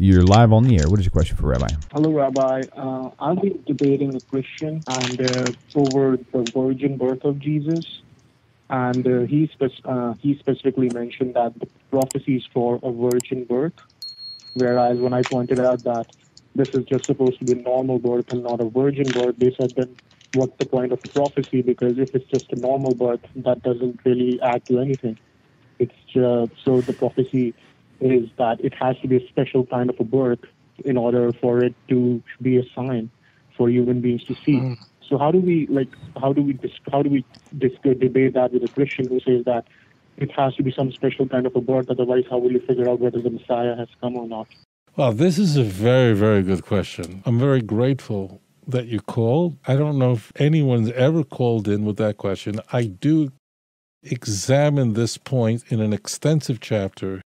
You're live on the air. What is your question for Rabbi? Hello, Rabbi. I've been debating a Christian and over the virgin birth of Jesus, and he specifically mentioned that the prophecy is for a virgin birth, whereas when I pointed out that this is just supposed to be a normal birth and not a virgin birth, they said then what's the point of the prophecy? Because if it's just a normal birth, that doesn't really add to anything. It's so the prophecy is that it has to be a special kind of a birth in order for it to be a sign for human beings to see. So how do we debate that with a Christian who says that it has to be some special kind of a birth, otherwise how will you figure out whether the Messiah has come or not? Well, this is a very, very good question. I'm very grateful that you called. I don't know if anyone's ever called in with that question. I do examine this point in an extensive chapter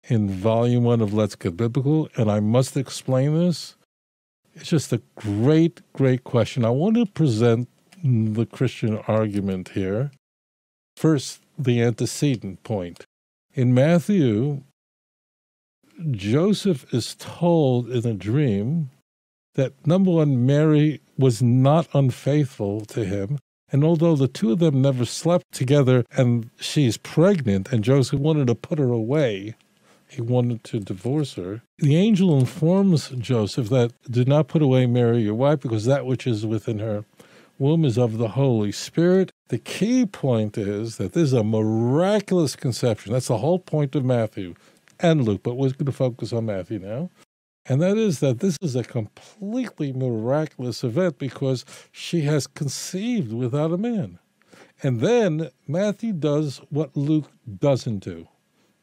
in Volume 1 of Let's Get Biblical, and I must explain this. It's just a great, great question. I want to present the Christian argument here. First, the antecedent point. In Matthew, Joseph is told in a dream that, number one, Mary was not unfaithful to him. And although the two of them never slept together and she's pregnant and Joseph wanted to put her away, he wanted to divorce her, the angel informs Joseph that do not put away Mary, your wife, because that which is within her womb is of the Holy Spirit. The key point is that this is a miraculous conception. That's the whole point of Matthew and Luke, but we're going to focus on Matthew now. And that is that this is a completely miraculous event because she has conceived without a man. And then Matthew does what Luke doesn't do.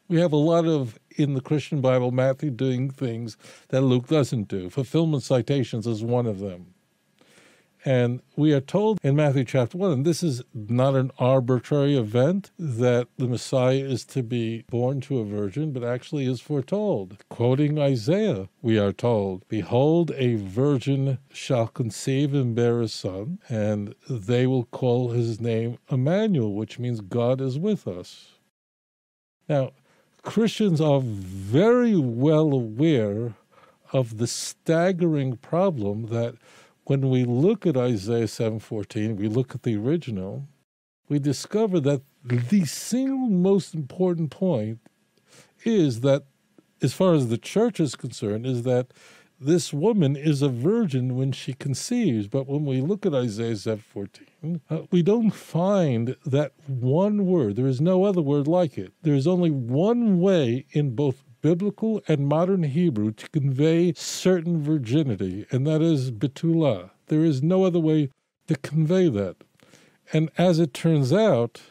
We have a lot of, in the Christian Bible, Matthew doing things that Luke doesn't do. Fulfillment citations is one of them. And we are told in Matthew chapter 1, and this is not an arbitrary event, that the Messiah is to be born to a virgin, but actually is foretold. Quoting Isaiah, we are told, "Behold, a virgin shall conceive and bear a son, and they will call his name Emmanuel," which means God is with us. Now, Christians are very well aware of the staggering problem that when we look at Isaiah 7:14, we look at the original, we discover that the single most important point is that, as far as the church is concerned, is that this woman is a virgin when she conceives. But when we look at Isaiah 7:14, we don't find that one word. There is no other word like it. There is only one way in both biblical and modern Hebrew to convey certain virginity, and that is betula. There is no other way to convey that. And as it turns out,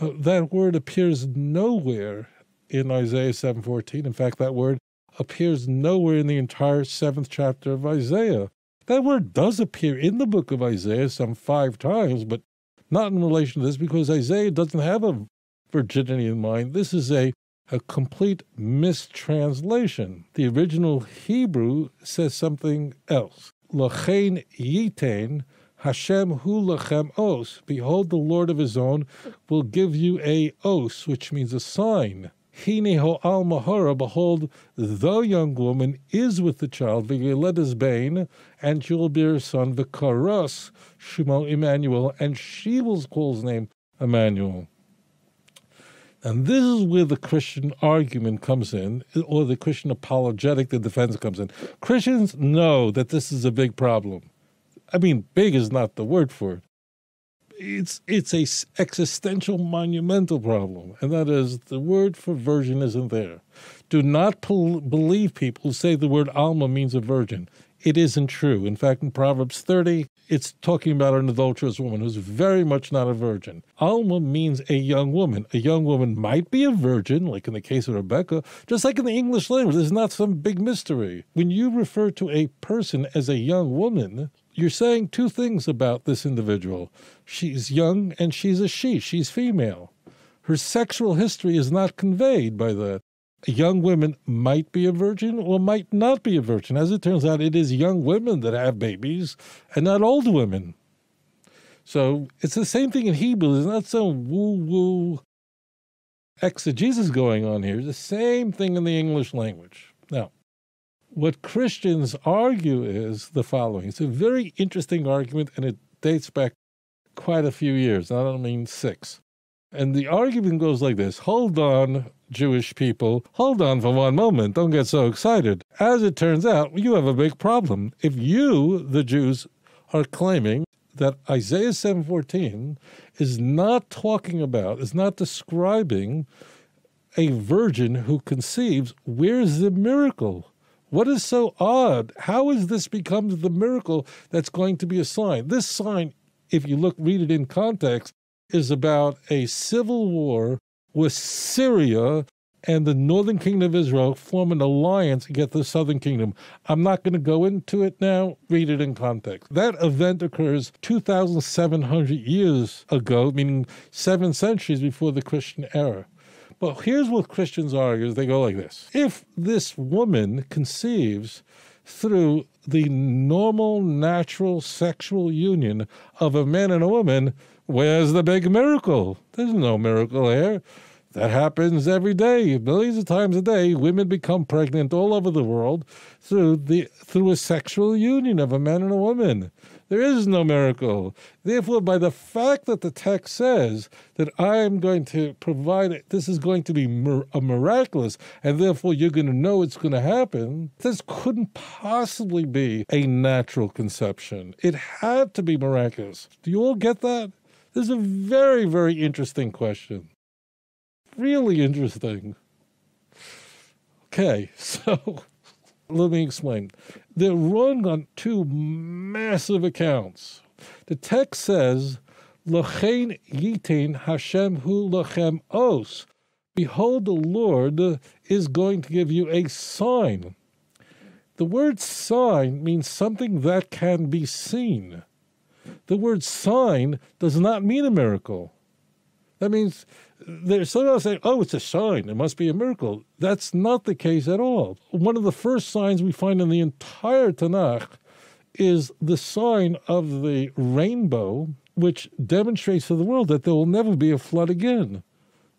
that word appears nowhere in Isaiah 7:14. In fact, that word appears nowhere in the entire 7th chapter of Isaiah. That word does appear in the book of Isaiah some 5 times, but not in relation to this, because Isaiah doesn't have a virginity in mind. This is a complete mistranslation. The original Hebrew says something else. Lachein yitain Hashem hu lachem os. Behold, the Lord of his own will give you a os, which means a sign. Hine ho Alma hora, behold, the young woman is with the child, v'yeled his bane, and she will bear a son, v'karas shemo Emmanuel, and she will call his name Emmanuel. And this is where the Christian argument comes in, or the Christian apologetic, the defense comes in. Christians know that this is a big problem. I mean, big is not the word for it. It's a existential, monumental problem, and that is the word for virgin isn't there. Do not believe people who say the word Alma means a virgin. It isn't true. In fact, in Proverbs 30, it's talking about an adulterous woman who's very much not a virgin. Alma means a young woman. A young woman might be a virgin, like in the case of Rebecca, just like in the English language. There's not some big mystery. When you refer to a person as a young woman, you're saying 2 things about this individual. She's young and she's a she. She's female. Her sexual history is not conveyed by that. A young woman might be a virgin or might not be a virgin. As it turns out, it is young women that have babies and not old women. So it's the same thing in Hebrew. There's not some woo-woo exegesis going on here. It's the same thing in the English language. Now, What Christians argue is the following. It's a very interesting argument, and it dates back quite a few years. I don't mean 6. And the argument goes like this. Hold on, Jewish people. Hold on for one moment. Don't get so excited. As it turns out, you have a big problem. If you, the Jews, are claiming that Isaiah 7:14 is not talking about, is not describing a virgin who conceives, where's the miracle? What is so odd? How is this becomes the miracle that's going to be a sign? This sign, if you read it in context, is about a civil war with Syria and the northern kingdom of Israel form an alliance against the southern kingdom. I'm not going to go into it now. Read it in context. That event occurs 2,700 years ago, meaning 7 centuries before the Christian era. But here's what Christians argue. They go like this. If this woman conceives through the normal, natural sexual union of a man and a woman, where's the big miracle? There's no miracle here. That happens every day, millions of times a day. Women become pregnant all over the world through a sexual union of a man and a woman. There is no miracle. Therefore, by the fact that the text says that I am going to provide it, this is going to be miraculous, and therefore you're going to know it's going to happen, this couldn't possibly be a natural conception. It had to be miraculous. Do you all get that? This is a very, very interesting question. Really interesting. Okay, so let me explain. They're wrong on 2 massive accounts. The text says, Lochein yitin Hashem hu lochem os. Behold, the Lord is going to give you a sign. The word sign means something that can be seen. The word sign does not mean a miracle. That means there's someone saying, oh, it's a sign. It must be a miracle. That's not the case at all. One of the first signs we find in the entire Tanakh is the sign of the rainbow, which demonstrates to the world that there will never be a flood again.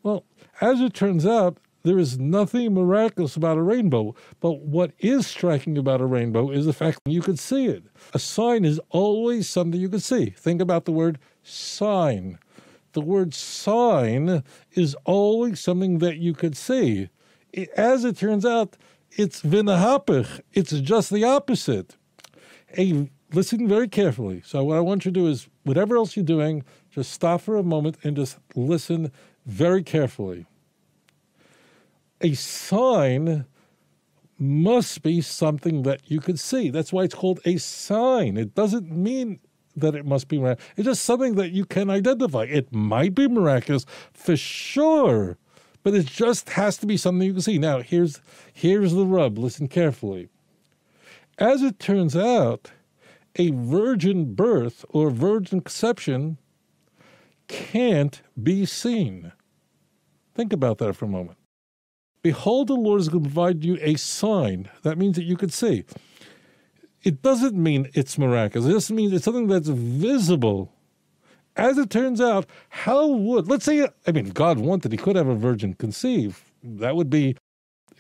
Well, as it turns out, there is nothing miraculous about a rainbow, but what is striking about a rainbow is the fact that you can see it. A sign is always something you can see. Think about the word sign. The word sign is always something that you could see. As it turns out, it's vinahapich. It's just the opposite. Listen very carefully. So what I want you to do is, whatever else you're doing, just stop for a moment and just listen very carefully. A sign must be something that you could see. That's why it's called a sign. It doesn't mean that it must be miraculous. It's just something that you can identify. It might be miraculous for sure, but it just has to be something you can see. Now, here's the rub. Listen carefully. As it turns out, a virgin birth or virgin conception can't be seen. Think about that for a moment. Behold, the Lord is going to provide you a sign. That means that you could see. It doesn't mean it's miraculous. It just means it's something that's visible. As it turns out, let's say, God wanted, he could have a virgin conceive. That would be,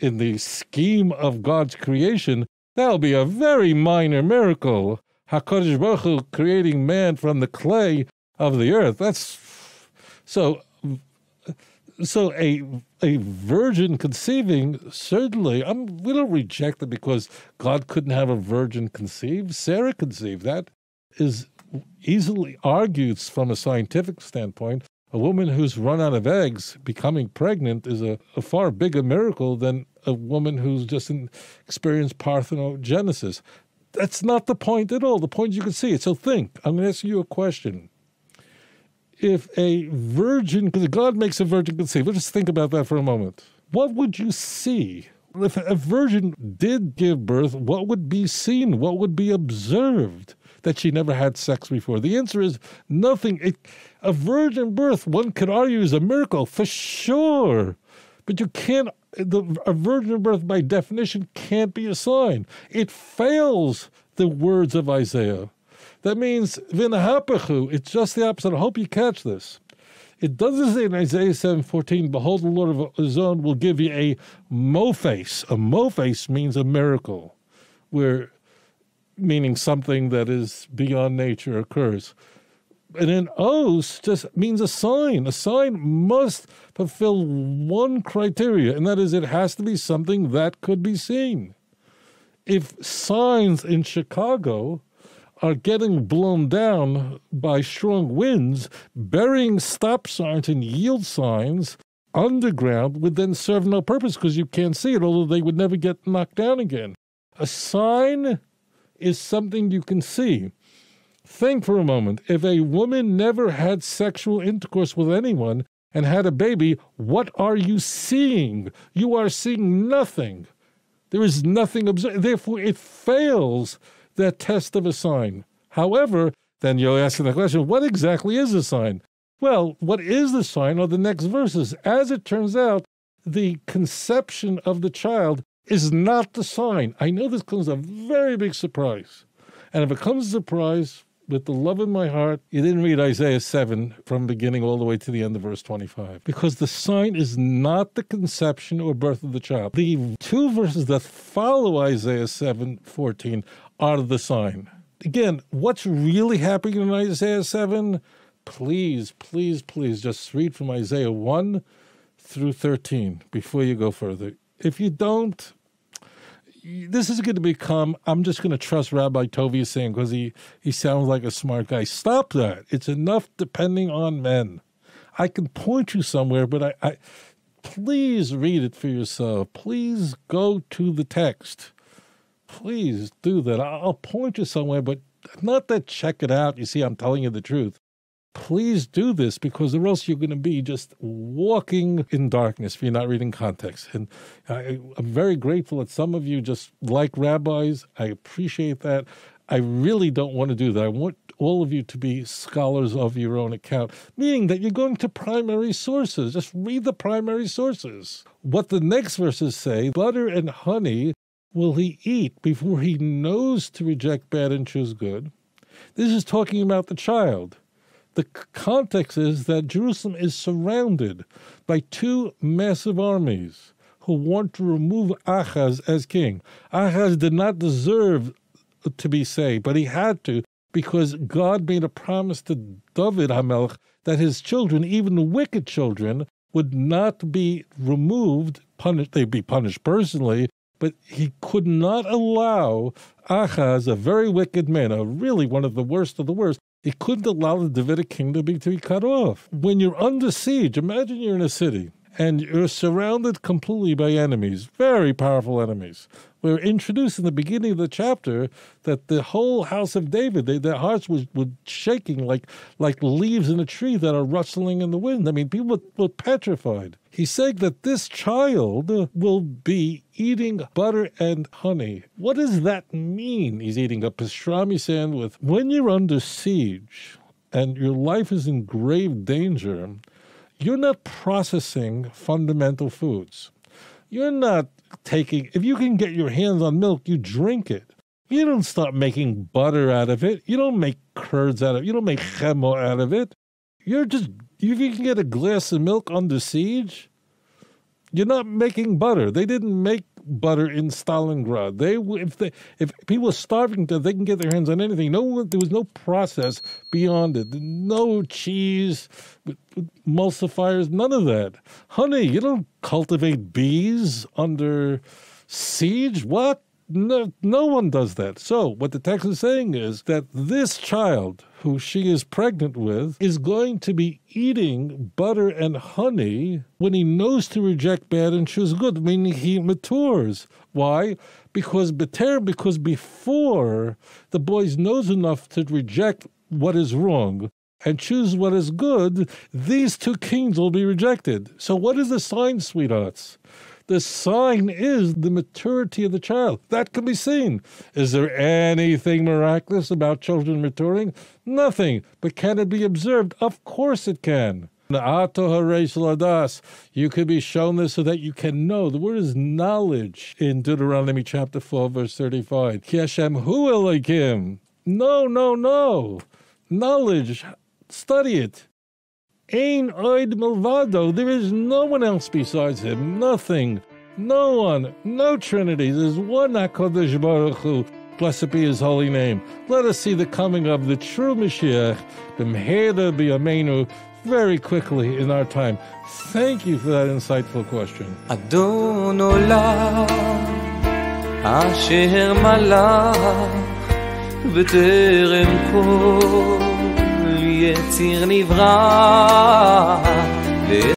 in the scheme of God's creation, that would be a very minor miracle. HaKadosh Baruch Hu creating man from the clay of the earth. So a virgin conceiving, certainly, we don't reject it because God couldn't have a virgin conceive. Sarah conceived. That is easily argued from a scientific standpoint. A woman who's run out of eggs becoming pregnant is a far bigger miracle than a woman who's just experienced parthenogenesis. That's not the point at all. The point is you can see it. So think. I'm going to ask you a question. If a virgin, because God makes a virgin conceive, let's just think about that for a moment. What would you see? If a virgin did give birth, what would be seen? What would be observed? That she never had sex before? The answer is nothing. A virgin birth, one could argue, is a miracle for sure. But you can't, a virgin birth by definition can't be a sign. It fails the words of Isaiah. That means, v'nahapachu, it's just the opposite. I hope you catch this. It doesn't say in Isaiah 7:14, behold, the Lord of his own will give you a mo-face. A mo-face means a miracle. where meaning something that is beyond nature occurs. And then os just means a sign. A sign must fulfill one criteria, and that is it has to be something that could be seen. If signs in Chicago are getting blown down by strong winds, burying stop signs and yield signs underground would then serve no purpose because you can't see it, although they would never get knocked down again. A sign is something you can see. Think for a moment. If a woman never had sexual intercourse with anyone and had a baby, what are you seeing? You are seeing nothing. There is nothing observed. Therefore, it fails that test of a sign. However, then you're asking the question, what exactly is a sign? Well, what is the sign are the next verses. As it turns out, the conception of the child is not the sign. I know this comes as a very big surprise. And if it comes as a surprise, with the love in my heart, you didn't read Isaiah 7 from beginning all the way to the end of verse 25. Because the sign is not the conception or birth of the child. The two verses that follow Isaiah 7:14 are the sign. Again, what's really happening in Isaiah 7? Please, please, please just read from Isaiah 1 through 13 before you go further. If you don't, this is going to become, I'm just going to trust Rabbi Tovia saying because he sounds like a smart guy. Stop that. It's enough depending on men. I can point you somewhere, but I please read it for yourself. Please go to the text. Please do that. I'll point you somewhere, but not that check it out. You see, I'm telling you the truth. Please do this because or else you're going to be just walking in darkness if you're not reading context. And I'm very grateful that some of you just like rabbis. I appreciate that. I really don't want to do that. I want all of you to be scholars of your own account, meaning that you're going to primary sources. Just read the primary sources. What the next verses say, butter and honey will he eat before he knows to reject bad and choose good. This is talking about the child. The context is that Jerusalem is surrounded by two massive armies who want to remove Ahaz as king. Ahaz did not deserve to be saved, but he had to because God made a promise to David HaMelech that his children, even the wicked children, would not be removed, punished. They'd be punished personally, but he could not allow Ahaz, a very wicked man, really one of the worst of the worst, he couldn't allow the Davidic kingdom to be cut off. When you're under siege, imagine you're in a city and you're surrounded completely by enemies, very powerful enemies. We're introduced in the beginning of the chapter that the whole house of David, their hearts were shaking like leaves in a tree that are rustling in the wind. I mean, people were petrified. He's saying that this child will be eating butter and honey. What does that mean? He's eating a pastrami sandwich. When you're under siege and your life is in grave danger, you're not processing fundamental foods. You're not taking, if you can get your hands on milk, you drink it. You don't start making butter out of it. You don't make curds out of it. You don't make chemo out of it. You're just, if you can get a glass of milk under siege, you're not making butter. They didn't make butter in Stalingrad. If people are starving to, they can get their hands on anything. There was no process beyond it. No cheese, emulsifiers, none of that. Honey, you don't cultivate bees under siege. What? No one does that. So what the text is saying is that this child who she is pregnant with is going to be eating butter and honey when he knows to reject bad and choose good, meaning he matures. Why? Because before the boy knows enough to reject what is wrong and choose what is good, these two kings will be rejected. So what is the sign, sweethearts? The sign is the maturity of the child. That can be seen. Is there anything miraculous about children maturing? Nothing. But can it be observed? Of course it can. You could be shown this so that you can know. The word is knowledge in Deuteronomy chapter 4, verse 35. Ki Hashem hu Elokim. No. Knowledge. Study it. Ein oid milvado. There is no one else besides him. Nothing. No one, no Trinity. There's one HaKadosh Baruch Hu. Blessed be his holy name. Let us see the coming of the true Mashiach, b'mheira b'yameinu, very quickly in our time. Thank you for that insightful question. אדון עולם אשר מלך בטרם כל יציר נברא